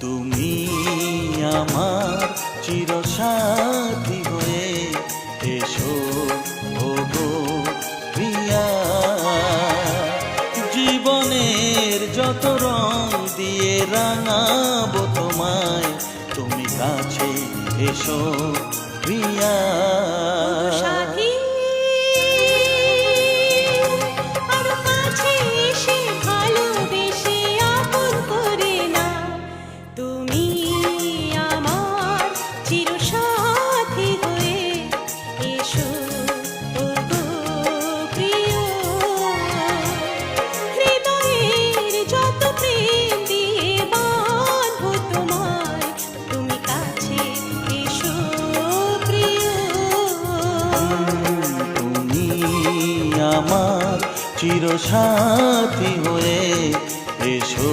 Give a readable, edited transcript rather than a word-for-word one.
তুমি আমার চিরসাথী হয়ে এসো ওগো প্রিয়া। জীবনের যত রং দিয়ে রাঙাবো তোমায়, তুমি কাছে এসো প্রিয়া। সাথী আরো কাছে এসে ভালোবেসে আপন করে না, তুমি আমার চিরসাথী হয়ে এসো ওগো প্রিয়। হৃদয়ের যত প্রেম দিয়ে বাঁধবো তোমায়, তুমি কাছে এসো প্রিয়। তুমি আমার চিরসাথী হয়ে এসো